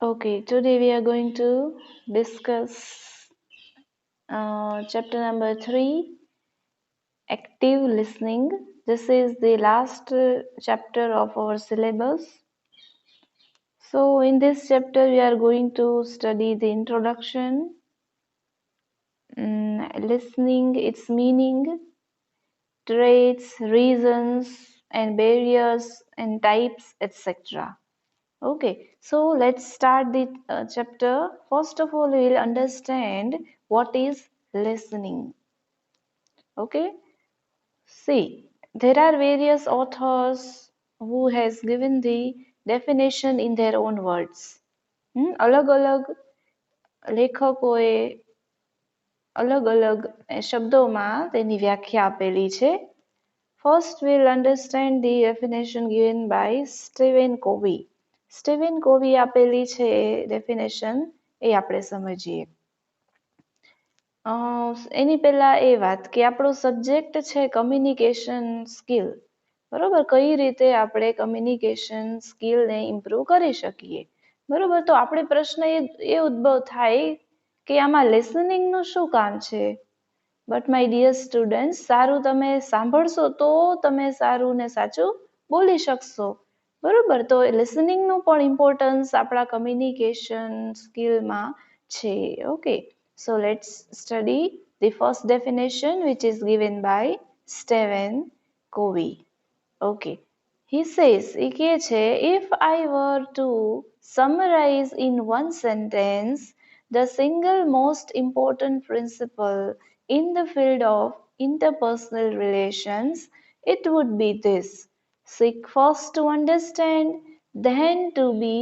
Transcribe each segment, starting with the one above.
Okay, today we are going to discuss chapter number 3, active listening. This is the last chapter of our syllabus. So, in this chapter, we are going to study the introduction, listening, its meaning, traits, reasons, and barriers and types, etc. Okay, so let's start the chapter. First of all, we will understand what is listening. Okay, see, there are various authors who has given the definition in their own words. અલગ અલગ લેખકોએ અલગ અલગ શબ્દોમાં તેની વ્યાખ્યા આપેલી છે. First, we'll understand the definition given by Stephen Covey. Stephen Covey આપેલી છે ડેફિનેશન એ આપણે સમજીએ. એની પહેલા એ વાત કે આપણો સબ્જેક્ટ છે કમ્યુનિકેશન સ્કિલ, બરોબર, કઈ રીતે આપણે કમ્યુનિકેશન સ્કિલને ઇમ્પ્રૂવ કરી શકીએ, બરોબર. તો આપણે પ્રશ્ન એ ઉદ્ભવ થાય કે આમાં લિસનિંગનું શું કામ છે. બટ માય ડિયર સ્ટુડન્ટ, સારું તમે સાંભળશો તો તમે સારું ને સાચું બોલી શકશો, બરોબર. તો લિસનિંગનું પણ ઇમ્પોર્ટન્સ આપણા કમ્યુનિકેશન સ્કિલમાં છે. Okay, so let's study the first definition which is given by Stephen Covey. Okay, he says, એ કહે છે, if I were to summarize in one sentence the single most important principle in the field of interpersonal relations, it would be this: seek first to understand, then to be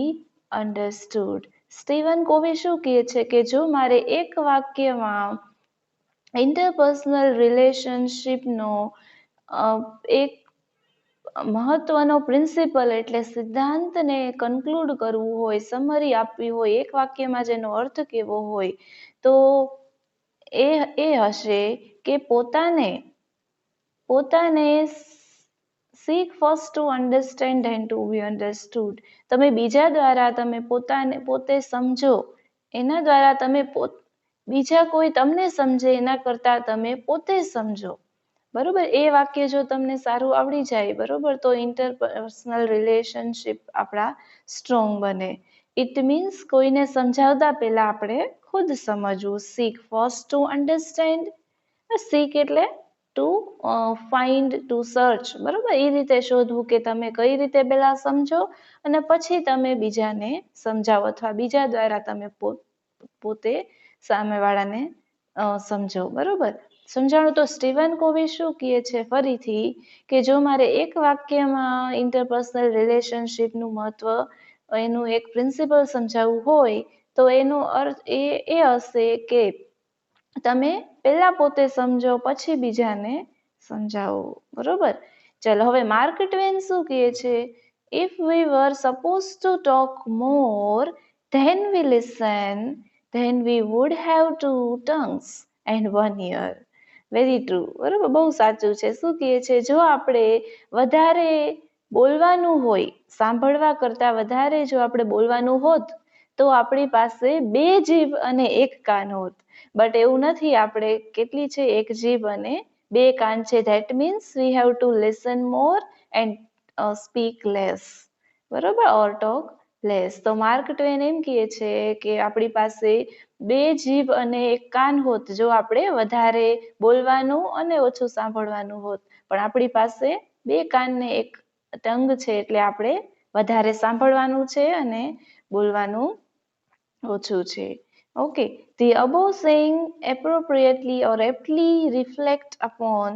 understood. Stephen Covey શું કહે છે કે જો મારે એક વાક્યમાં interpersonal રિલેશનશિપનો એક મહત્વનો પ્રિન્સિપલ એટલે સિદ્ધાંતને કન્ક્લુડ કરવું હોય, સમરી આપવી હોય, એક વાક્યમાં જેનો અર્થ કેવો હોય, તો એ હશે કે પોતાને seek first to understand and to be understood. તમે બીજા દ્વારા તમે પોતે સમજો, એના દ્વારા તમે બીજા કોઈ તમને સમજે એના કરતા તમે પોતે સમજો, બરોબર. એ વાક્ય જો તમને સારું આવડી જાય, બરોબર, તો ઇન્ટરપર્સનલ રિલેશનશિપ આપણા સ્ટ્રોંગ બને. ઇટ મીન્સ કોઈને સમજાવતા પહેલા આપણે ખુદ સમજવું. સીક ફર્સ્ટ ટુ અન્ડરસ્ટેન્ડ, સીક એટલે ટુ ફાઇન્ડ, ટુ સર્ચ, બરોબર. એ રીતે શોધવું કે તમે કઈ રીતે પહેલા સમજો અને પછી તમે બીજાને સમજાવો અથવા બીજા દ્વારા તમે પોતે સામેવાળાને સમજો, બરોબર. સમજાણું. તો સ્ટીવન કોવી શું કહે છે ફરીથી કે જો મારે એક વાક્યમાં ઇન્ટરપર્સનલ રિલેશનશિપનું મહત્વ, એનું એક પ્રિન્સિપલ સમજાવવું હોય તો એનો અર્થ એ હશે કે તમે પહેલા પોતે સમજો પછી બીજાને સમજાવો, બરોબર. ચાલો હવે માર્ક ટ્વેન શું કહે છે? If we were suppose to talk more than we listen, then we would have 2 tongues and 1 ear. Very true, બરોબર, બહુ સાચું છે. શું કહે છે? જો આપણે વધારે બોલવાનું હોય, સાંભળવા કરતા વધારે જો આપણે બોલવાનું હોત તો આપણી પાસે 2 જીભ અને 1 કાન હોત. બટ એવું નથી, આપણે કેટલી છે? 1 જીભ અને 2 કાન છે. That means we have to listen more and speak less, બરોબર, ઓર ટોક લેસ. તો માર્ક ટ્વેન એમ કહે છે કે આપણી પાસે 2 જીભ અને 1 કાન હોત જો આપણે વધારે બોલવાનું અને ઓછું સાંભળવાનું હોત, પણ આપણી પાસે 2 કાન ને 1 ટંગ છે એટલે આપણે વધારે સાંભળવાનું છે અને બોલવાનું ઓછું છે. Okay, the above saying appropriately or aptly reflect upon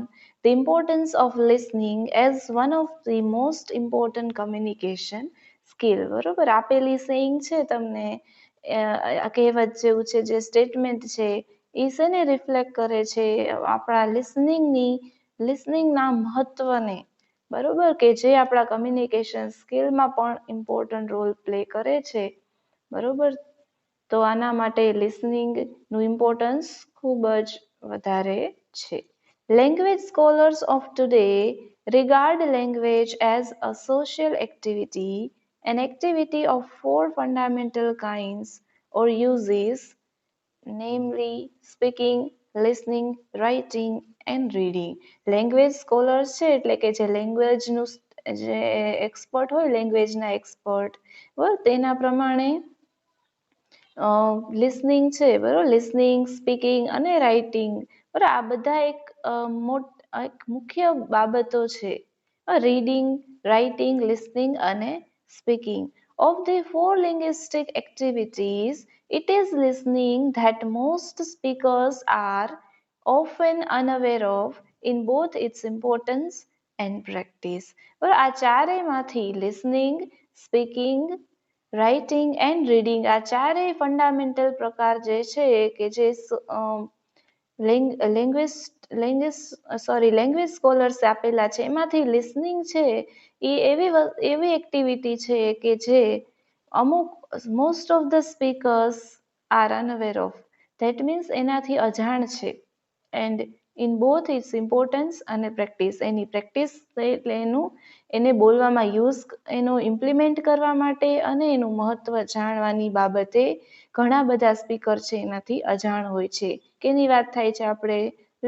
the importance of listening as one of the most important communication skill. બરોબર, આપેલી સેઇંગ છે તમને કહેવત જેવું છે, જે સ્ટેટમેન્ટ છે એ શેને રિફ્લેક્ટ કરે છે? આપણા લિસનિંગના મહત્વને, બરોબર, કે જે આપણા કમ્યુનિકેશન સ્કિલમાં પણ ઇમ્પોર્ટન્ટ રોલ પ્લે કરે છે, બરોબર. તો આના માટે લિસનિંગનું ઇમ્પોર્ટન્સ ખૂબ જ વધારે છે. Language scholars of today regard language as a social activity an activity of four fundamental kinds or uses, namely speaking, listening, writing and reading. Language scholars છે એટલે કે જે લેંગ્વેજનું જે એક્સપર્ટ હોય, લેંગ્વેજના એક્સપર્ટ બરાબર, તેના પ્રમાણે લિસનિંગ છે બરાબર, લિસનિંગ, સ્પીકિંગ અને રાઇટિંગ બરાબર, આ બધા એક મુખ્ય બાબતો છે. રીડિંગ, રાઇટિંગ, લિસનિંગ અને speaking. Of the four linguistic activities, it is listening that most speakers are often unaware of in both its importance and practice. બરાબર, આ ચારેયમાંથી listening, speaking, writing and reading આ ચારેય ફંડામેન્ટલ પ્રકાર જે છે કે જે લેંગ્વેજ સ્કોલર્સે આપેલા છે એમાંથી લિસનિંગ છે એ એવી એક્ટિવિટી છે કે જે અમુક most of the speakers are unaware of, that means એનાથી અજાણ છે. And in both its importance અને પ્રેક્ટિસ, એની પ્રેક્ટિસ એટલે એને બોલવામાં યુઝ, એનો ઇમ્પ્લિમેન્ટ કરવા માટે અને એનું મહત્વ જાણવાની બાબતે ઘણા બધા સ્પીકર છે એનાથી અજાણ હોય છે. કેની વાત થાય છે? આપણે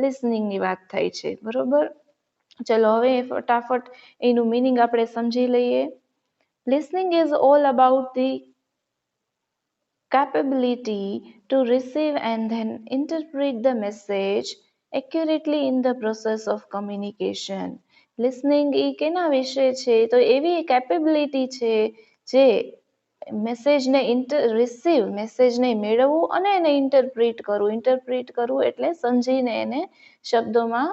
લિસનિંગની વાત થાય છે બરોબર. ચલો હવે ફટાફટ એનું મિનિંગ આપણે સમજી લઈએ. Listening is all about the capability to receive and then interpret the message accurately in the process of communication. Listening એ કેના વિશે છે? તો એવી કેપેબિલિટી છે જે મેસેજને રિસીવ, મેસેજને મેળવવું અને એને ઇન્ટરપ્રિટ કરવું એટલે સમજીને એને શબ્દોમાં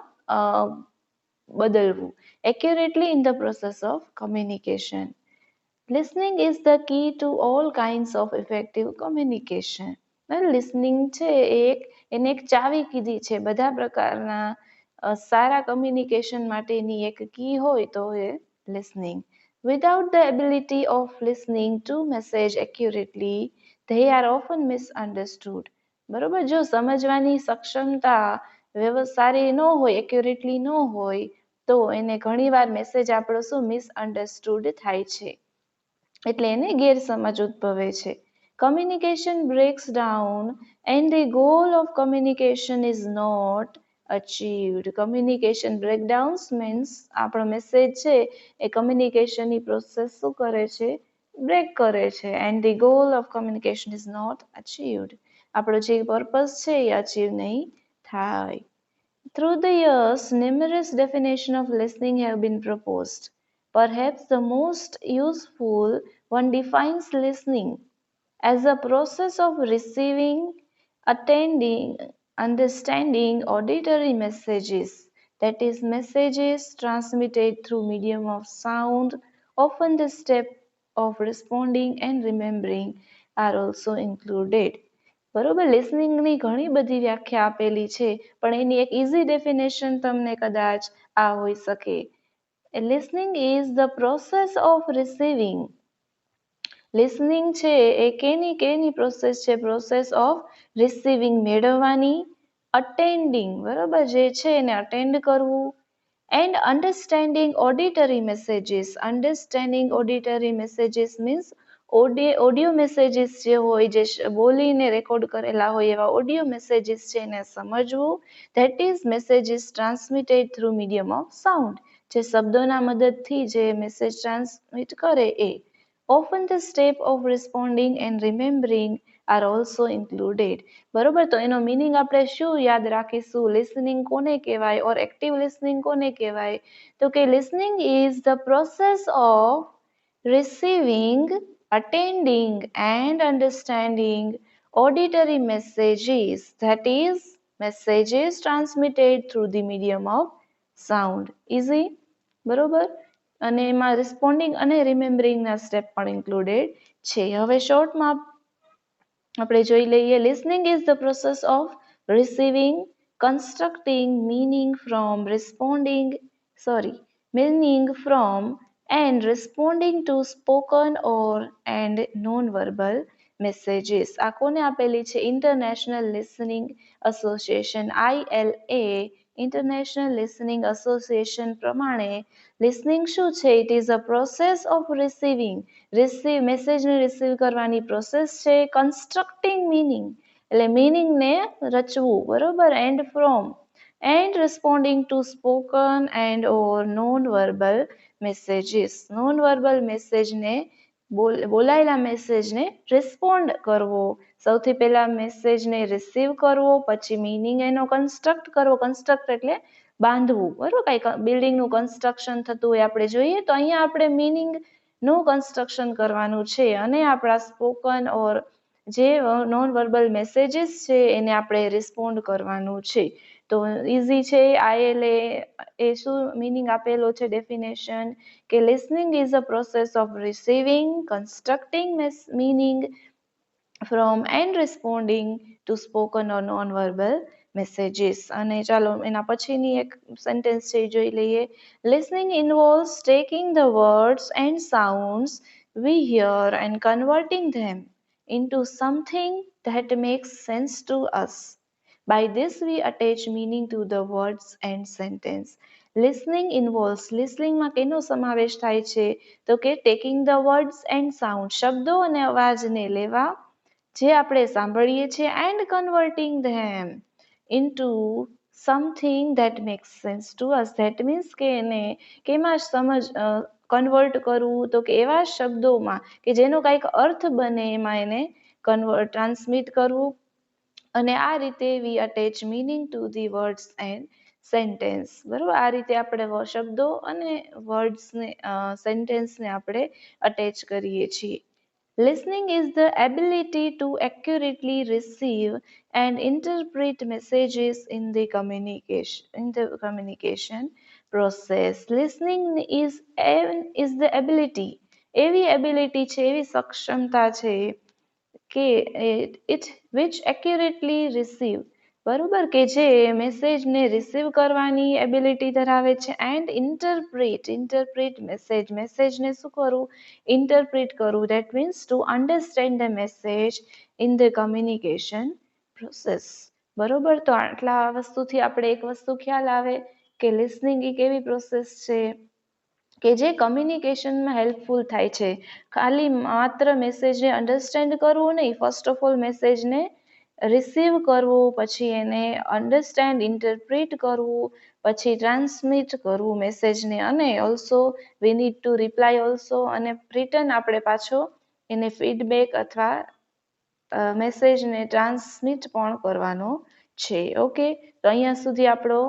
બદલવું. Accurately in the process of communication. Listening is the key to all kinds of effective communication. Listening છે એને એક ચાવી કીધી છે બધા પ્રકારના સારા કમ્યુનિકેશન માટેની એક કી હોય તો એ listening. Without the ability of listening to message accurately, they are often misunderstood. બરોબર, જો સમજવાની સક્ષમતા સારી ન હોય, એક્યુરેટલી ન હોય તો એને ઘણીવાર મેસેજ આપણો શું મિસઅન્ડરસ્ટુડ થાય છે, એટલે એને ગેરસમજ ઉદ્ભવે છે. Communication breaks down and the goal of communication is not achieved. Communication breakdowns means આપણો મેસેજ છે એ કમ્યુનિકેશનની પ્રોસેસ શું કરે છે? બ્રેક કરે છે. and the goal of communication is not achieved. આપણો જે પર્પસ છે એ અચીવ નહીં થાય. Through the years, numerous definitions of listening have been proposed. Perhaps the most useful one defines listening as a process of receiving, attending, understanding auditory messages, that is, messages transmitted through medium of sound. Often the step of responding and remembering are also included. બરોબર, લિસનિંગની ઘણી બધી વ્યાખ્યા આપેલી છે પણ એની એક easy definition તમને કદાચ આ હોઈ શકે. Listening is the process of receiving. Listening છે એ કેની પ્રોસેસ છે? પ્રોસેસ ઓફ રિસીવિંગ, મેળવવાની, અટેન્ડિંગ બરોબર જે છે એને અટેન્ડ કરવું, and understanding auditory messages. Understanding auditory messages means audio messages જે હોય, જે બોલીને રેકોર્ડ કરેલા હોય એવા ઓડિયો મેસેજીસ છે એને સમજવું. That is messages transmitted through medium of sound, જે શબ્દોના મદદથી જે મેસેજ ટ્રાન્સમિટ કરે એ. Often the step of responding and remembering are also included. બરોબર, તો એનો મિનિંગ આપણે શું યાદ રાખીશું? લિસનિંગ કોને કહેવાય ઓર એક્ટિવ લિસનિંગ કોને કહેવાય? તો કે listening is the process of receiving, attending and understanding auditory messages, that is, messages transmitted through the medium of sound. Easy? બરોબર, અને એમાં રિસ્પોન્ડિંગ અને રિમેમ્બરિંગના સ્ટેપ પણ ઇન્ક્લુડેડ છે. હવે શોર્ટમાં આપણે જોઈ લઈએ. Listening is the process of receiving, constructing meaning from and responding to spoken or and non-verbal messages. આ કોને આપેલી છે? International Listening Association ILA International Listening Association પ્રમાણે લિસનિંગ શું છે? It is a process of મેસેજને રિસીવ કરવાની process છે. કન્સ્ટ્રક્ટિંગ મિનિંગ એટલે મિનિંગને રચવું, બરોબર, and responding to spoken and or non verbal messages. Non verbal મેસેજને બોલાયેલા મેસેજને રિસ્પોન્ડ કરવો. સૌથી પહેલા મેસેજને રિસીવ કરવો, પછી મિનિંગ એનો કન્સ્ટ્રક્ટ કરવો. કન્સ્ટ્રક્ટ એટલે બાંધવું, બરોબર, કઈ બિલ્ડિંગનું કન્સ્ટ્રક્શન થતું હોય આપણે જોઈએ તો અહીંયા આપણે મિનિંગનું કન્સ્ટ્રક્શન કરવાનું છે અને આપણા સ્પોકન ઓર જે નોન વર્બલ મેસેજીસ છે એને આપણે રિસ્પોન્ડ કરવાનું છે. તો ઇઝી છે. એ શું મિનિંગ આપેલો છે ડેફિનેશન કે listening is a process of receiving, constructing meaning from and responding to spoken or non-verbal messages. અને ચાલો એના પછીની એક સેન્ટેન્સ છે જોઈ લઈએ. Listening involves taking the words and sounds we hear and converting them into something that makes sense to us. By this we attach meaning to the words and sentence. Listening involves, listening માં કેનો સમાવેશ થાય છે? તો કે taking the words and sound, શબ્દો અને અવાજને લેવા જે આપણે સાંભળીએ છીએ and converting them into something that makes sense to us. That means કે એને કેમાં કન્વર્ટ કરવું? તો કે એવા શબ્દોમાં કે જેનો કાંઈક અર્થ બને એમાં એને ટ્રાન્સમિટ કરવું. અને આ રીતે we attach meaning to the words and sentence, બરોબર. આ રીતે આપણે શબ્દો અને વર્ડ્સને સેન્ટેન્સને આપણે અટેચ કરીએ છીએ. Listening is the ability to accurately receive and interpret messages in the communication process. Listening is the ability, એવી એબિલિટી છે, એવી સક્ષમતા છે કે it which accurately receive, બરોબર, કે જે મેસેજને રિસીવ કરવાની એબિલિટી ધરાવે છે એન્ડ ઇન્ટરપ્રિટ મેસેજને શું કરવું? ઇન્ટરપ્રિટ કરવું. That means to understand the message in the communication process, બરોબર. તો આટલા વસ્તુથી આપણે એક વસ્તુ ખ્યાલ આવે કે લિસનિંગ એક એવી પ્રોસેસ છે કે જે કમ્યુનિકેશનમાં હેલ્પફુલ થાય છે. ખાલી માત્ર મેસેજને અન્ડરસ્ટેન્ડ કરવું નહીં, ફર્સ્ટ ઓફ ઓલ મેસેજને રિસીવ કરવું, પછી એને અન્ડરસ્ટેન્ડ ઇન્ટરપ્રિટ કરવું, પછી ટ્રાન્સમિટ કરવું મેસેજને, અને also we need to reply also, અને રિટર્ન આપણે પાછો એને ફીડબેક અથવા મેસેજને ટ્રાન્સમિટ પણ કરવાનો છે. ઓકે, તો અહીંયા સુધી આપણો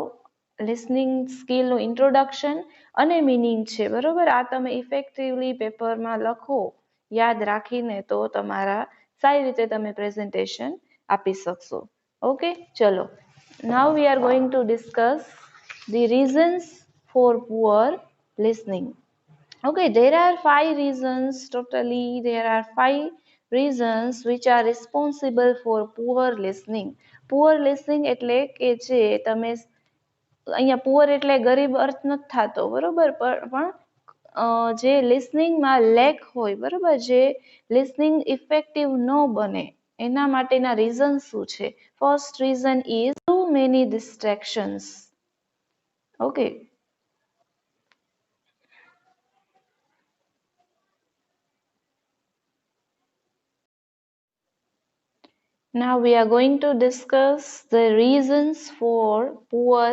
લિસનિંગ સ્કિલનું ઇન્ટ્રોડક્શન અને મિનિંગ છે, બરોબર. આ તમે ઇફેક્ટિવલી પેપરમાં લખો યાદ રાખીને તો તમારા સારી રીતે તમે પ્રેઝન્ટેશન આપી શકશો. ઓકે, ચલો. Now we are going to discuss the reasons for poor listening. Okay, there are 5 reasons, totally there are 5 reasons which are responsible for poor listening. Poor listening એટલે કે જે તમે અહીંયા પુઅર એટલે ગરીબ અર્થ નથી થતો, બરોબર, પણ જે લિસનિંગમાં લેક હોય, બરોબર, જે લિસનિંગ ઇફેક્ટિવ ન બને એના માટેના રીઝન શું છે? First reason is too many distractions. Okay, now we are going to discuss the reasons for poor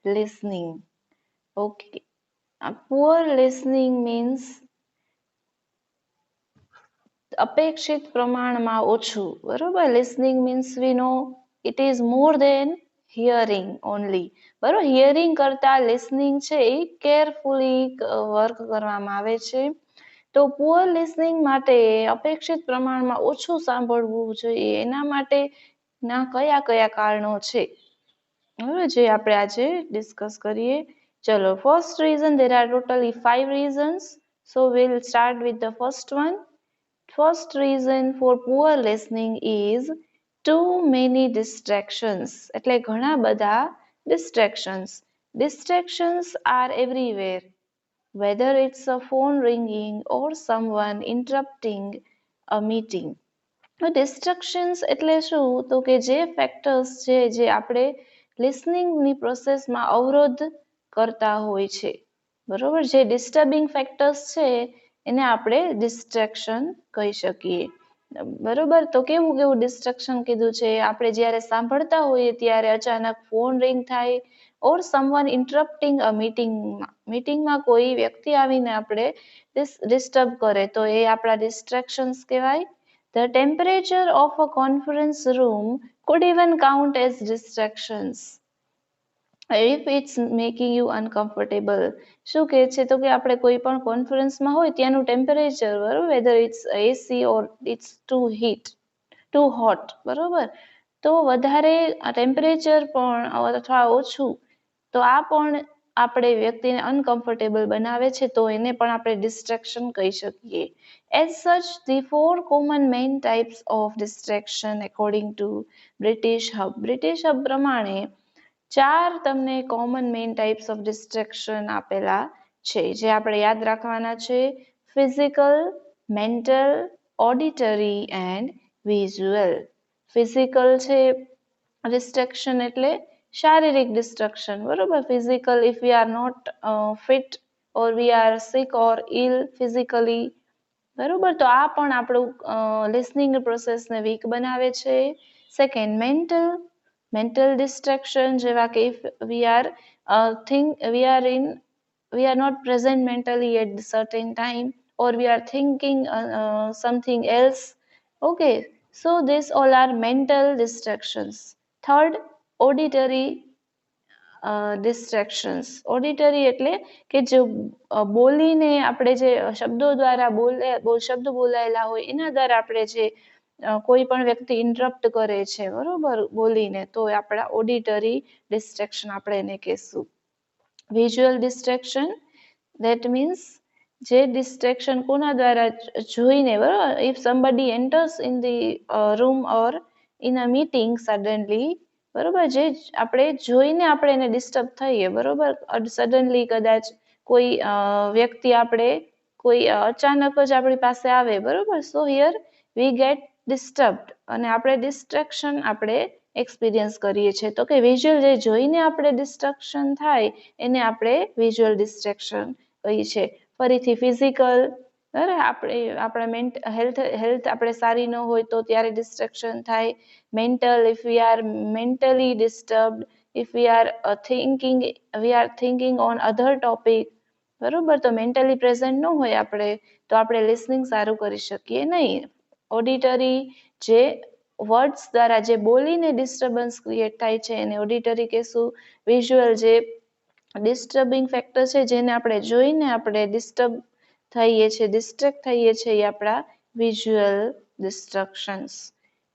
listening. Okay, poor listening means અપેક્ષિત પ્રમાણમાં ઓછું, બરોબર. Listening means we know it is more than hearing only, બરોબર. Hearing કરતા listening છે એ carefully work કરવામાં આવે છે. તો પુઅર લિસનિંગ માટે અપેક્ષિત પ્રમાણમાં ઓછું સાંભળવું જોઈએ. એના માટે ના કયા કયા કારણો છે, બરોબર, જે આપણે આજે ડિસ્કસ કરીએ. ચલો, first reason, there are totally 5 reasons, so we'll start with the first one. First reason for poor listening is too many distractions. એટલે ઘણા બધા distractions. Distractions are everywhere, whether it's a phone ringing or someone interrupting a meeting. Distractions એટલે શું? તો કે જે factors છે જે આપણે લિસનિંગની પ્રોસેસમાં અવરોધ કરતા હોય છે, બરોબર. જે ડિસ્ટર્બિંગ ફેક્ટર્સ છે એને આપણે ડિસ્ટ્રેક્શન કહી શકીએ, બરોબર. તો કેવું કેવું ડિસ્ટ્રેક્શન કીધું છે? આપણે જ્યારે સાંભળતા હોઈએ ત્યારે અચાનક ફોન રિંગ થાય, ઓર સમવન ઇન્ટરપ્ટિંગ અ મીટિંગમાં કોઈ વ્યક્તિ આવીને આપણે ડિસ્ટર્બ કરે તો એ આપણા ડિસ્ટ્રેક્શન્સ કહેવાય. The temperature of a conference room could even count as distractions if it's making you uncomfortable. શું કહે છે? તો કે આપણે કોઈ પણ કોન્ફરન્સમાં હોય ત્યાંનું ટેમ્પરેચર, બરોબર, whether it's AC or it's too hot, બરોબર. તો વધારે ટેમ્પરેચર પણ અથવા ઓછું, તો આ પણ આપણે વ્યક્તિને અનકમ્ફર્ટેબલ બનાવે છે, તો એને પણ આપણે ડિસ્ટ્રેક્શન કહી શકીએ. As such, the four common main types of distraction according to British Hub પ્રમાણે ચાર તમને common main types of distraction આપેલા છે, જે આપણે યાદ રાખવાના છે. Physical, mental, auditory and visual. Physical છે ડિસ્ટ્રેક્શન એટલે શારીરિક ડિસ્ટ્રક્શન, બરોબર. Physical, if we are not fit or we are sick or ill physically, બરોબર. તો આ પણ આપણું લિસનિંગ પ્રોસેસને વીક બનાવે છે. સેકન્ડ, મેન્ટલ ડિસ્ટ્રેક્શન, જેવા કે if we R not present mentally at the certain time or we are thinking something else. Okay, so these all are mental distractions. Third, auditory distractions. Auditory એટલે કે જે બોલીને આપણે જે શબ્દો દ્વારા શબ્દ બોલાયેલા હોય એના દ્વારા આપણે જે કોઈ પણ વ્યક્તિ ઇન્ટરપ્ટ કરે છે, બરોબર, બોલીને, તો આપણા ઓડિટરી ડિસ્ટ્રેક્શન આપણે એને કહેશું. વિઝ્યુઅલ ડિસ્ટ્રેક્શન, ધેટ મીન્સ જે ડિસ્ટ્રેક્શન કોના દ્વારા? જોઈને, બરોબર. If somebody enters in the room or in a meeting suddenly, બરોબર, જે આપણે જોઈને આપણે એને ડિસ્ટર્બ થઈએ, બરોબર. સડનલી કદાચ કોઈ વ્યક્તિ કોઈ અચાનક જ આપણી પાસે આવે, બરોબર. સો હિયર વી ગેટ ડિસ્ટર્બ્ડ અને આપણે ડિસ્ટ્રેક્શન આપણે એક્સપિરિયન્સ કરીએ છીએ. તો કે વિઝ્યુઅલ, જે જોઈને આપણે ડિસ્ટ્રેક્શન થાય એને આપણે વિઝ્યુઅલ ડિસ્ટ્રેક્શન કહીએ છીએ. ફરીથી ફિઝિકલ, આપણા હેલ્થ આપણે સારી ન હોય તો ત્યારે ડિસ્ટ્રેક્શન થાય. Mental, if we R mentally disturbed, if we R thinking on other topic, બરોબર. તો મેન્ટલી પ્રેઝન્ટ ન હોય આપણે તો આપણે લિસનિંગ સારું કરી શકીએ નહીં. ઓડિટરી, જે વર્ડ્સ દ્વારા જે બોલીને ડિસ્ટર્બન્સ ક્રિએટ થાય છે એને ઓડિટરી કહેશું. વિઝ્યુઅલ, જે ડિસ્ટર્બિંગ ફેક્ટર છે જેને આપણે જોઈને આપણે ડિસ્ટ્રેક્ટ થઈએ છીએ, એ આપણા visual ડિસ્ટ્રક્શન્સ.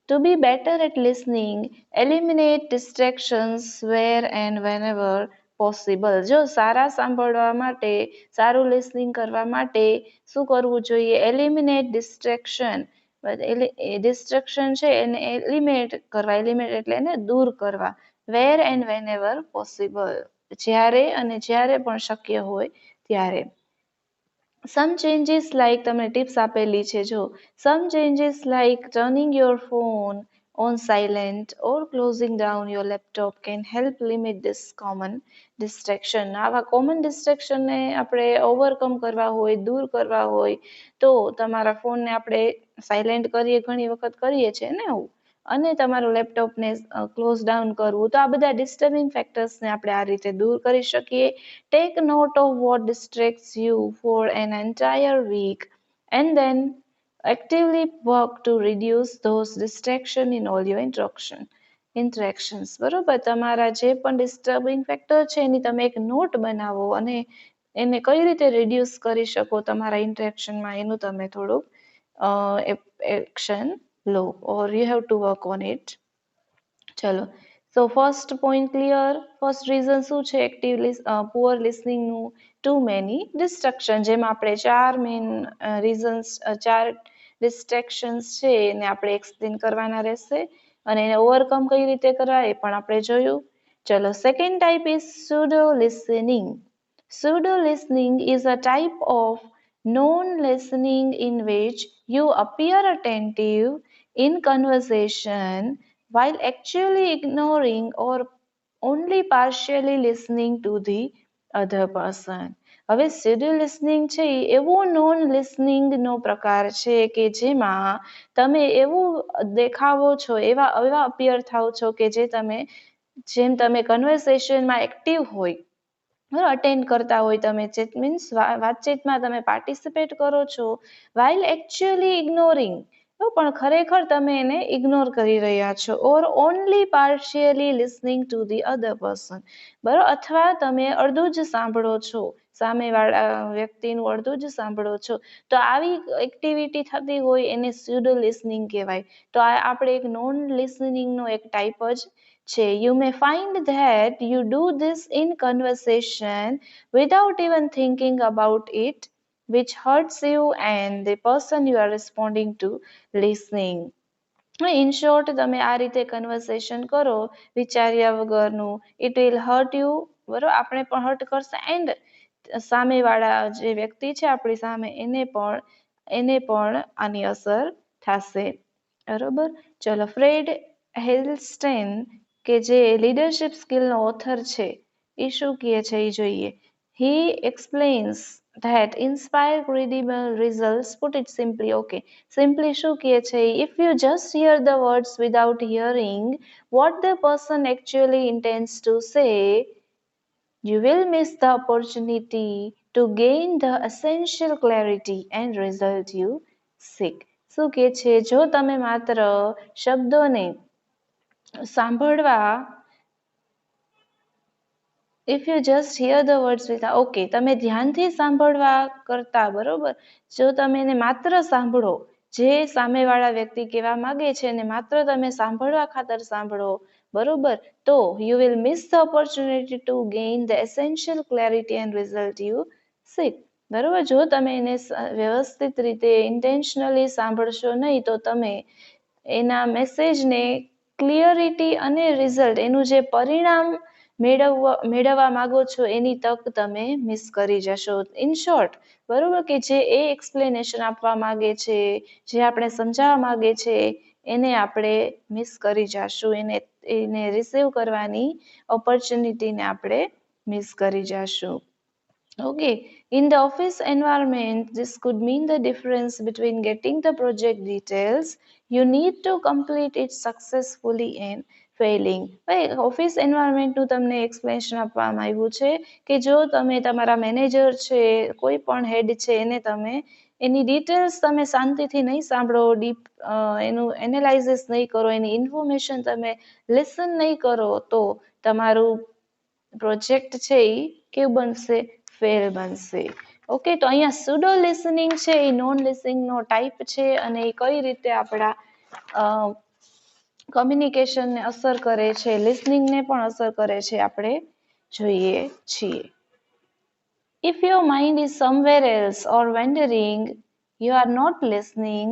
To be better at listening, eliminate distractions where and whenever possible. જો સારા સાંભળવા માટે, સારું લિસનિંગ કરવા માટે શું કરવું જોઈએ? Eliminate destruction. ડિસ્ટ્રેક્શન છે એને એલિમિનેટ એટલે એને દૂર કરવા. વેર એન્ડ વેનેવર પોસિબલ, જ્યારે અને જ્યારે પણ શક્ય હોય ત્યારે. સમ ચેન્જીસ લાઇક, તમને ટિપ્સ આપેલી છે જો. Some changes like turning your phone on silent or closing down your laptop can help limit this common distraction. આવા કોમન ડિસ્ટ્રેક્શનને આપણે ઓવરકમ કરવા હોય, દૂર કરવા હોય, તો તમારા ફોનને આપણે સાયલેન્ટ ઘણી વખત કરીએ છીએ ને એવું, અને તમારું લેપટોપને ક્લોઝ ડાઉન કરવું, તો આ બધા ડિસ્ટર્બિંગ ફેક્ટર્સને આપણે આ રીતે દૂર કરી શકીએ. Take note of what distracts you for an entire week and then actively work to reduce those distraction in all your interactions. બરોબર. તમારા જે પણ ડિસ્ટર્બિંગ ફેક્ટર છે એની તમે એક નોટ બનાવો અને એને કઈ રીતે રિડ્યુસ કરી શકો તમારા ઇન્ટરેક્શનમાં, એનું તમે થોડુંક એક્શન લો, or you have to work on it. ચલો, so first point clear. First reason શું છે? પુઅર લિસનિંગનું ટુ મેની ડિસ્ટ્રક્શન, જેમાં આપણે ચાર મેઇન રીઝન્સ, ચાર ડિસ્ટ્રેક્શન્સ છે એને આપણે એક્સપ્લેન કરવાના રહેશે અને એને ઓવરકમ કઈ રીતે કરવા એ પણ આપણે જોયું. ચલો, second type is pseudo listening. Pseudo listening is a type of non listening in which you appear attentive in conversation while actually ignoring or only partially listening to the other person. હવે pseudo listening છે એ એવો non listening નો પ્રકાર છે કે જેમાં તમે એવું દેખાવો છો, એવા એવા અપિયર થાવ છો કે જેમ તમે કન્વર્સેશનમાં એક્ટિવ હોય, અટેન્ડ કરતા હોય તમે, મીન્સ વાતચીતમાં તમે પાર્ટિસિપેટ કરો છો, while actually ignoring, પણ ખરેખર તમે એને ઇગ્નોર કરી રહ્યા છો, or only partially listening to the other person, બરાબર, અથવા તમે અડધું જ સાંભળો છો, સામેવાળા વ્યક્તિનું અડધું જ સાંભળો છો, તો આવી એક્ટિવિટી થતી હોય એને સ્યુડો લિસનિંગ કહેવાય. તો આ આપણે એક નોન લિસનિંગનો એક ટાઈપ જ છે. You may find that you do this in conversation without even thinking about it, which hurts you and the person you are responding to listening. In short, તમે આ રીતે કન્વર્સેશન કરો વિચાર્યા વગરનું, it will hurt you, બરોબર, આપણે પણ hurt કરશે, એન્ડ સામેવાળા જે વ્યક્તિ છે આપણી સામે એને પણ આની અસર થશે, બરોબર. ચલો, ફ્રેડ હેલ્સ્ટેન કે જે લીડરશિપ સ્કિલનો ઓથર છે એ શું કહે છે એ જોઈએ. He explains that inspire credible results, put it simply. Okay, simply શું કહે છે, if you just hear the words without hearing what the person actually intends to say, you will miss the opportunity to gain the essential clarity and result you seek. શું કહે છે, જો તમે માત્ર શબ્દોને સાંભળવા, if you just hear the words without, okay, તમે ધ્યાનથી સાંભળવા કરતા, બરોબર, જો તમે એને માત્ર સાંભળો, જે સામેવાળા વ્યક્તિ કહેવા માંગે છે એને માત્ર તમે સાંભળવા ખાતર સાંભળો, બરોબર, તો you will miss the opportunity to gain the essential clarity and result you seek. બરોબર, જો તમે એને વ્યવસ્થિત રીતે ઇન્ટેન્શનલી સાંભળશો નહીં તો તમે એના મેસેજને ક્લિયરિટી અને રિઝલ્ટ, એનું જે પરિણામ મેળવવા માંગો છો એની તક તમે મિસ કરી જશો. ઇન શોર્ટ, બરોબર, કે જે એ એક્સપ્લેનેશન આપવા માંગે છે, જે આપણે સમજાવવા માંગે છે, એને આપણે મિસ કરી જશું, એને રિસીવ કરવાની ઓપોર્ચ્યુનિટીને આપણે મિસ કરી જશું. Okay, in the office environment, this could mean the difference between getting the project details you need to complete it successfully and failing. Office એન્વાયરમેન્ટનું તમને એક્સપ્લેનેશન આપવામાં આવ્યું છે કે જો તમે તમારા મેનેજર છે, કોઈ પણ હેડ છે, એને તમે એની ડિટેલ્સ તમે શાંતિથી નહીં સાંભળો, એનું એનાલાઇઝિસ નહીં કરો, એની ઇન્ફોર્મેશન તમે લિસન નહીં કરો, તો તમારું પ્રોજેક્ટ છે એ કેવું બનશે, ફેલ બનશે. ઓકે, તો અહીંયા સ્યુડો લિસનિંગ છે એ નોન લિસનિંગનો ટાઈપ છે, અને એ કઈ રીતે આપણા કમ્યુનિકેશનને અસર કરે છે, લિસનિંગને પણ અસર કરે છે, આપણે જોઈએ છીએ. If your mind is somewhere else or wandering, you are not listening,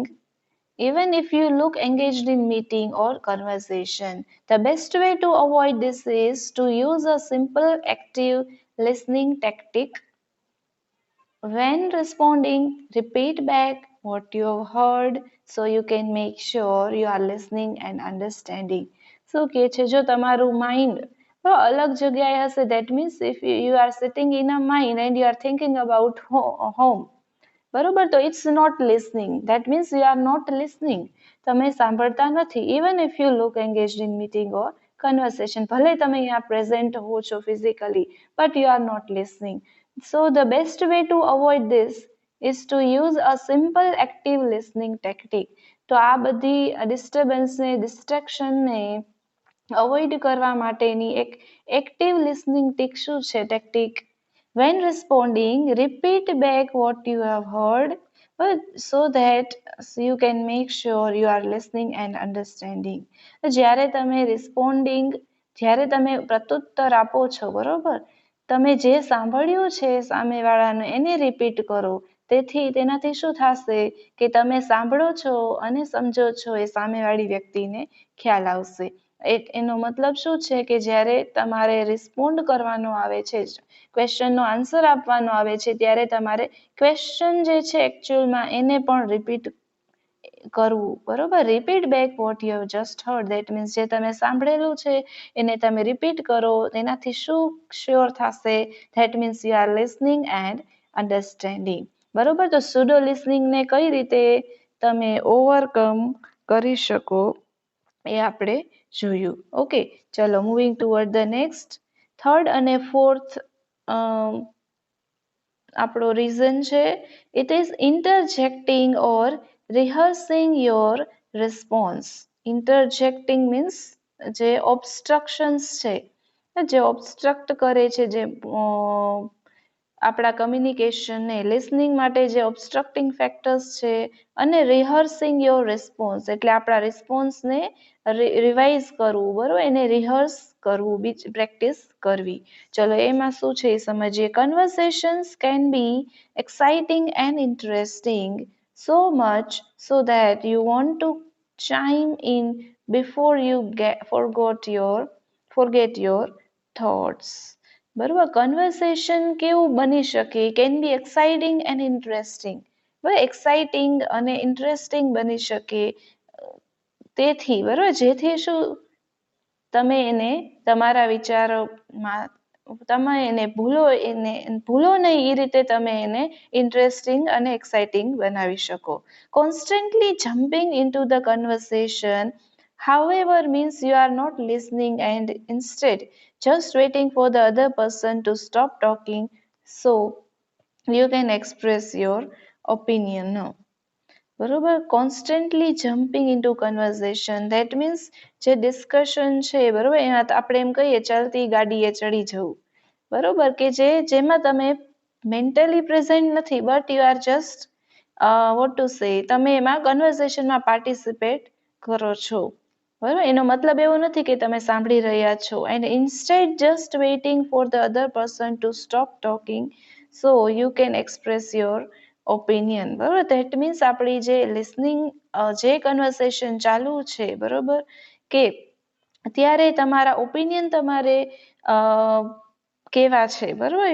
even if you look engaged in meeting or conversation. The best way to avoid this is to use a simple active listening tactic. When responding, repeat back what you have heard so you can make sure you are listening and understanding. શું કહે છે, જો તમારું mind અલગ જગ્યાએ હશે, that means if you are sitting in a mind and you are thinking about home, બરોબર, તો it's not listening, that means you are not listening, તમે સાંભળતા નથી. Even if you look engaged in meeting or conversation, ભલે તમે અહીંયા present હો છો physically, but you are not listening. So the best way to avoid this is to use a simple active listening technique. તો આ બધી ડિસ્ટર્બન્સને, ડિસ્ટ્રેક્શનને avoid કરવા માટેની એક એક્ટિવ લિસનિંગ ટીક શું છે, ટેક્ટિક. When responding, repeat back what you have heard, so that you can make sure you are listening and understanding. જ્યારે તમે જ્યારે તમે પ્રત્યુત્તર આપો છો, બરોબર, તમે જે સાંભળ્યું છે સામેવાળાને એને રિપીટ કરો, તેનાથી શું થશે કે તમે સાંભળો છો અને સમજો છો એ સામેવાળી વ્યક્તિને ખ્યાલ આવશે. એનો મતલબ શું છે કે જ્યારે તમારે રિસ્પોન્ડ કરવાનો આવે છે, ક્વેશ્ચનનો આન્સર આપવાનો આવે છે, ત્યારે તમારે ક્વેશ્ચન જે છે એકચ્યુઅલમાં એને પણ રિપીટ, કરવું, બરોબર. Repeat back what you have just heard. That means જે તમે સાંભળેલું છે એને તમે રિપીટ કરો. એનાથી શું શ્યોર થશે? That means you R listening and understanding, બરોબર. તો સુડો લિસનિંગને કઈ રીતે તમે ઓવરકમ કરી શકો એ આપણે જોયું. ઓકે, ચલો moving toward the next. Third અને ફોર્થ આપણો રીઝન છે, it is interjecting or rehearsing your response. Interjecting means જે ઓબ્સ્ટ્રક્શન્સ છે, જે ઓબ્સ્ટ્રક્ટ કરે છે, જે આપણા કમ્યુનિકેશનને, લિસનિંગ માટે જે ઓબ્સ્ટ્રક્ટિંગ ફેક્ટર્સ છે, અને રિહર્સિંગ યોર રિસ્પોન્સ એટલે આપણા રિસ્પોન્સને રિવાઇઝ કરવું, બરોબર, એને રિહર્સ કરવું, બીજી પ્રેક્ટિસ કરવી. ચલો એમાં શું છે એ સમજીએ. Conversations can be exciting and interesting so much so that you want to chime in before you forget your thoughts. બરોબર. કન્વર્સેશન કેવું બની શકે? Can be exciting and interesting. બરાબર, એક્સાઇટિંગ અને ઇન્ટરેસ્ટિંગ બની શકે તેથી, બરોબર, જેથી શું તમે એને તમારા વિચારોમાં તમે એને ભૂલો નહીં એ રીતે તમે એને ઇન્ટરેસ્ટિંગ અને એક્સાઇટિંગ બનાવી શકો. Constantly jumping into the conversation however means you are not listening and instead just waiting for the other person to stop talking so you can express your opinion. No, બરોબર. Constantly jumping into conversion that means જે discussion છે, બરોબર, એમાં આપણે એમ કહીએ ચાલતી ગાડીએ ચડી જવું, બરોબર, કે જેમાં તમે મેન્ટલી પ્રેઝન્ટ નથી but you R just vote to say, તમે એમાં કન્વર્ઝેશનમાં પાર્ટિસિપેટ કરો છો, બરોબર. એનો મતલબ એવો નથી કે તમે સાંભળી રહ્યા છો. And instead just waiting for the other person to stop talking so you can express your opinion, બરોબર. ધેટ મીન્સ આપણી જે લિસનિંગ, જે કન્વર્સેશન ચાલુ છે, બરોબર, કે ત્યારે તમારા ઓપિનિયન તમારે કેવા છે, બરોબર,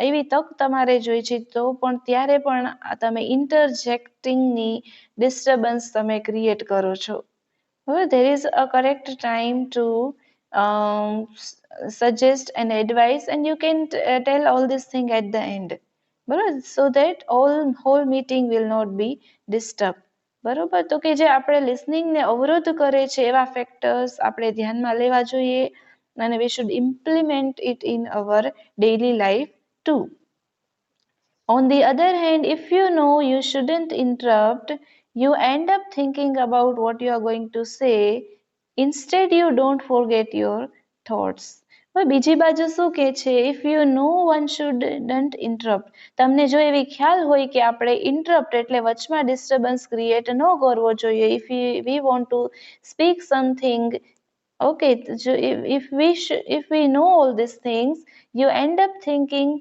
એવી તક તમારે જોઈ છે. તો પણ ત્યારે પણ તમે ઇન્ટરજેક્ટિંગની ડિસ્ટર્બન્સ તમે ક્રિએટ કરો છો. There is a correct time to suggest and advise and you can tell all this thing at the end, બરોબર, so that whole meeting will not be disturbed, બરોબર. તો કે જે આપણે લિસનિંગને અવરોધ કરે છે એવા ફેક્ટર્સ આપણે ધ્યાનમાં લેવા જોઈએ અને we should implement it in our daily life too. On the other hand, if you know you shouldn't interrupt, you end up thinking about what you are going to say. Instead, you don't forget your thoughts. બીજી બાજુ શું કહે છે? If you know one shouldn't interrupt, તમને જો એવી ખ્યાલ હોય કે આપણે ઇન્ટરપ્ટ એટલે વચમાં ડિસ્ટર્બન્સ ક્રિએટ ન કરવો જોઈએ. If we want to speak something, okay, if we know all these things, you end up thinking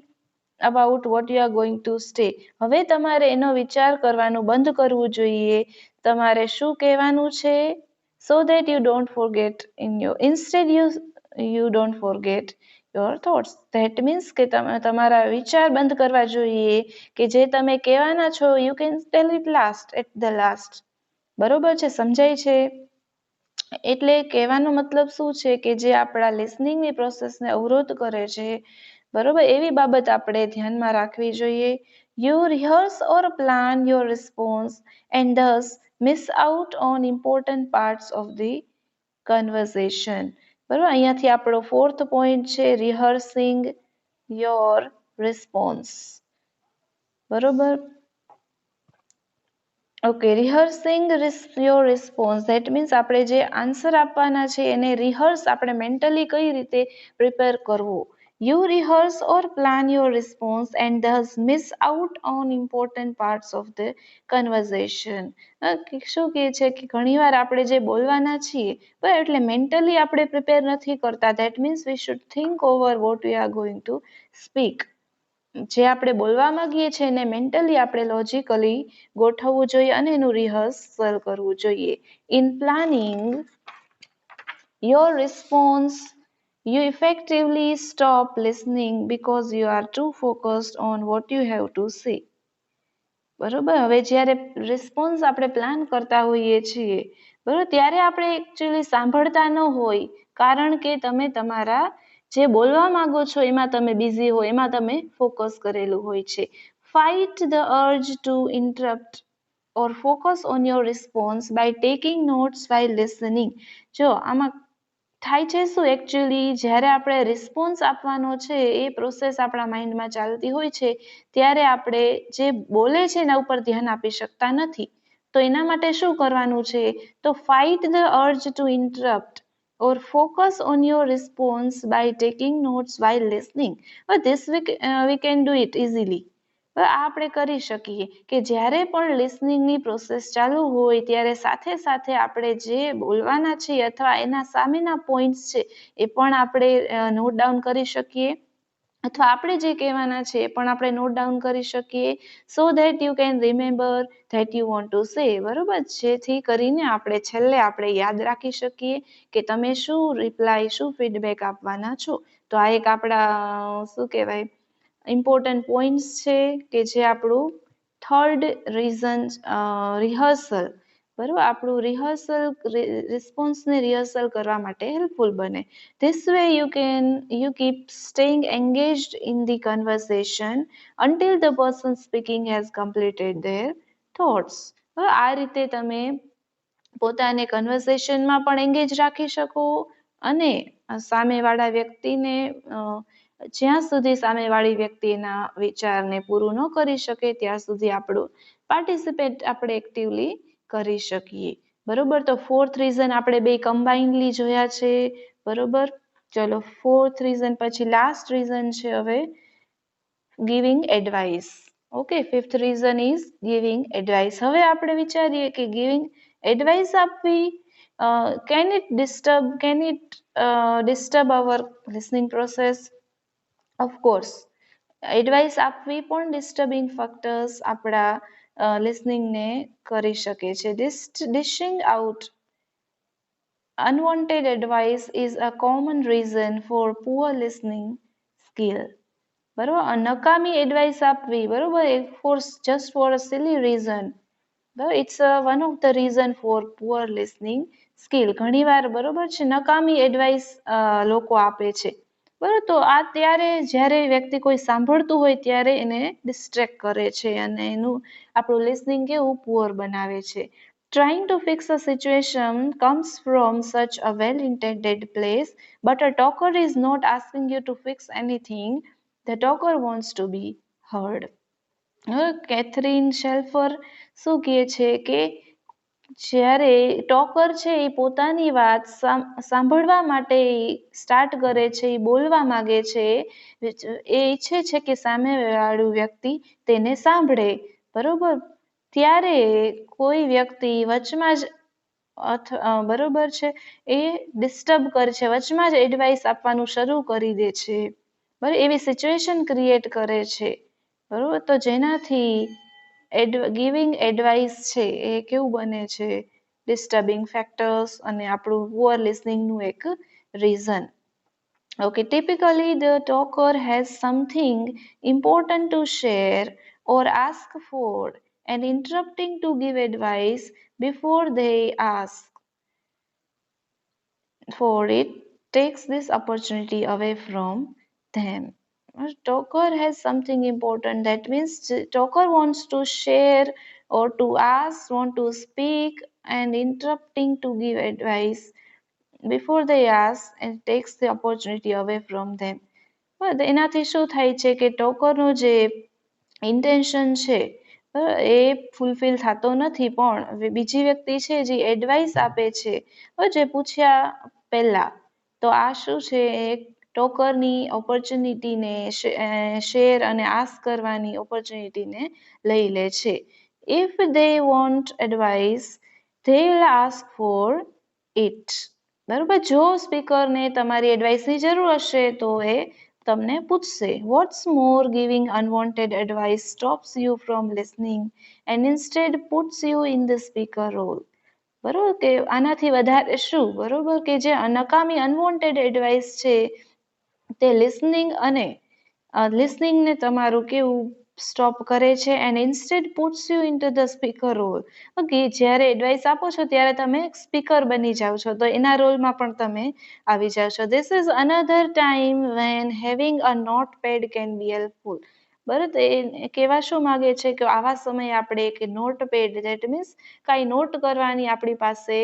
about what you are going to say. હવે તમારે એનો વિચાર કરવાનું બંધ કરવું જોઈએ. તમારે શું કહેવાનું છે? So that you don't forget instead you don't forget your thoughts. That means કે તમારા વિચાર બંધ કરવા જોઈએ કે જે તમે કહેવાના છો you can tell it at the last. બરોબર છે? સમજાય છે? એટલે કહેવાનો મતલબ શું છે કે જે આપણા લિસનિંગની પ્રોસેસને અવરોધ કરે છે, બરોબર, એવી બાબત આપણે ધ્યાનમાં રાખવી જોઈએ. You rehearse or plan your response and thus miss out on important parts of the conversation. બરોબર, અહીંયાથી આપણો ફોર્થ પોઈન્ટ છે rehearsing your response. બરોબર. Okay, rehearsing your response that means આપણે જે આન્સર આપવાના છે એને રિહર્સ આપણે મેન્ટલી કઈ રીતે પ્રિપેર કરવું. You rehearse or plan your response and thus miss out on important parts of the conversation. શું કહે છે કે ઘણીવાર આપણે જે બોલવાના છીએ બરાબર એટલે મેન્ટલી આપણે પ્રિપેર નથી કરતા. That means we should think over what we are going to speak. જે આપણે બોલવા માંગીએ છીએ એને મેન્ટલી આપણે લોજિકલી ગોઠવવું જોઈએ અને એનું રિહર્સલ કરવું જોઈએ. In planning your response, you effectively stop listening because you are too focused on what you have to say. બરોબર. હવે જ્યારે રિસ્પોન્સ આપણે પ્લાન કરતા હોઈએ છીએ બરોબર, ત્યારે આપણે એકચ્યુઅલી સાંભળતા ન હોય, કારણ કે તમે તમારા જે બોલવા માંગો છો એમાં તમે બિઝી હોય, એમાં તમે ફોકસ કરેલું હોય છે. Fight the urge to interrupt or focus on your response by taking notes while listening. જો આમાં થાય છે શું, એકચ્યુઅલી જ્યારે આપણે રિસ્પોન્સ આપવાનો છે એ પ્રોસેસ આપણા માઇન્ડમાં ચાલતી હોય છે, ત્યારે આપણે જે બોલે છે એના ઉપર ધ્યાન આપી શકતા નથી. તો એના માટે શું કરવાનું છે, તો fight the urge to interrupt or focus on your response by taking notes while listening. But this we can do it easily. આ આપણે કરી શકીએ કે જ્યારે પણ લિસનિંગની પ્રોસેસ ચાલુ હોય ત્યારે સાથે સાથે આપણે જે બોલવાના છીએ અથવા એના સામેના પોઈન્ટ્સ છે એ પણ આપણે નોટ ડાઉન કરી શકીએ, અથવા આપણે જે કહેવાના છે એ પણ આપણે નોટ ડાઉન કરી શકીએ, so that you can remember that you want to say. બરોબર, જેથી કરીને આપણે છેલ્લે આપણે યાદ રાખી શકીએ કે તમે શું રિપ્લાય, શું ફીડબેક આપવાના છો. તો આ એક આપણા શું કહેવાય ઇમ્પોર્ટન્ટ પોઈન્ટ્સ છે કે જે આપણું થર્ડ રીઝન રિહર્સલ, બરાબર, આપણું રિહર્સલ રિસ્પોન્સને રિહર્સલ કરવા માટે હેલ્પફુલ બને. This way you keep staying engaged in the conversation until the person speaking has completed their thoughts. આ રીતે તમે પોતાને કન્વર્સેશનમાં પણ એંગેજ રાખી શકો અને સામેવાળા વ્યક્તિને જ્યાં સુધી સામેવાળી વ્યક્તિ એના વિચારને પૂરું ન કરી શકે ત્યાં સુધી આપણું પાર્ટિસિપેટ આપણે એક્ટિવલી કરી શકીએ. બરોબર, તો ફોર્થ રીઝન આપણે બે કમ્બાઇન્ડલી જોયા છે. બરોબર, ચલો ફોર્થ રીઝન પછી લાસ્ટ રીઝન છે હવે giving advice. Okay, fifth reason is giving advice. હવે આપણે વિચારીએ કે ગિવિંગ એડવાઇસ આપવી can it disturb our listening process? Of course, advice આપવી પણ ડિસ્ટર્બિંગ ફેક્ટર્સ આપણા લિસનિંગને કરી શકે છે. ડિશિંગ out unwanted advice is a common reason for poor listening skill. બરોબર, નકામી એડવાઇસ આપવી, બરોબર, just for a silly reason, it's one of the reason for poor listening skill. ઘણીવાર બરોબર છે નકામી એડવાઇસ લોકો આપે છે. બરોબર, તો આ ત્યારે જ્યારે વ્યક્તિ કોઈ સાંભળતું હોય ત્યારે એને ડિસ્ટ્રેક્ટ કરે છે અને એનું આપણું લિસનિંગ કેવું પુઅર બનાવે છે. Trying to fix a situation comes from such a well-intended place, but a talker is not asking you to fix anything. The talker wants to be heard. Katherine Shelfer શું કહે છે કે જ્યારે ટોકર છે એ પોતાની વાત સાંભળવા માટે સ્ટાર્ટ કરે છે, એ બોલવા માંગે છે, એ ઈચ્છે છે કે સામેવાળું વ્યક્તિ તેને સાંભળે. બરોબર, ત્યારે કોઈ વ્યક્તિ વચમાં જ બરોબર છે એ ડિસ્ટર્બ કરે છે, વચમાં જ એડવાઇસ આપવાનું શરૂ કરી દે છે. બરાબર, એવી સિચ્યુએશન ક્રિએટ કરે છે. બરોબર, તો જેનાથી ગિવિંગ એડવાઇસ છે એ કેવું બને છે, ડિસ્ટર્બિંગ ફેક્ટર્સ અને આપણું પુઅર લિસનિંગનું એક reason. Okay, typically the talker has something important to share or ask for, and interrupting to give advice before they ask for it takes this opportunity away from them. Talker has something important, that means talker wants to share or to ask, want to speak, and interrupting to give advice before they ask and takes the opportunity away from them. એનાથી શું થાય છે કે ટોકરનું જે intention છે એ fulfil થતો નથી, પણ બીજી વ્યક્તિ છે જે એડવાઇસ આપે છે જે પૂછ્યા પહેલા, તો આ શું છે એક ટોકરની ઓપોર્ચ્યુનિટીને શેર અને આસ્ક કરવાની ઓપોર્ચ્યુનિટીને લઈ લે છે. If they want advice, they will ask for it. બરોબર, જો સ્પીકરને તમારી એડવાઇસની જરૂર હશે તો એ તમને પૂછશે. What's more, giving unwanted advice stops you from listening and instead puts you in the speaker role. બરોબર, કે આનાથી વધારે શું, બરોબર, કે જે નકામી અનવોન્ટેડ એડવાઇસ છે તે લિસનિંગને તમારું કેવું સ્ટોપ કરે છે and instead puts you into the speaker role. Okay, જ્યારે એડવાઇસ આપો છો ત્યારે તમે સ્પીકર બની જાઓ છો, તો એના રોલમાં પણ તમે આવી જાઓ છો. This is another time when having a notepad can be helpful. બરાબર, તો એ કહેવા શું માગે છે કે આવા સમયે આપણે એક નોટ પેડ, દેટ મીન્સ કાંઈ નોટ કરવાની આપણી પાસે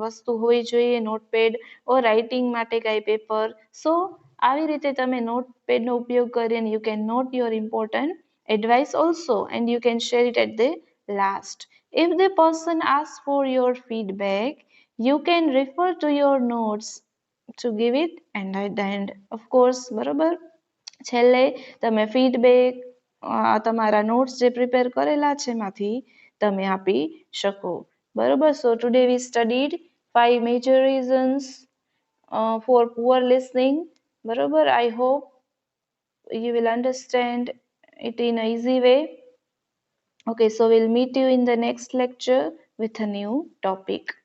વસ્તુ હોવી જોઈએ, નોટ પેડ ઓર રાઇટિંગ માટે કાંઈ પેપર. સો આવી રીતે તમે નોટ પેડનો ઉપયોગ કરીને you can note your important advice also and you can share it at the last. If the person asks for your feedback, you can refer to your notes to give it and at the end, of course, બરોબર, છેલ્લે તમે feedback તમારા notes જે prepare કરેલા છે એમાંથી તમે આપી શકો. બરોબર, so today we studied 5 major reasons for poor listening. બરોબર, I hope you will understand it in an easy way. Okay, so we'll meet you in the next lecture with a new topic.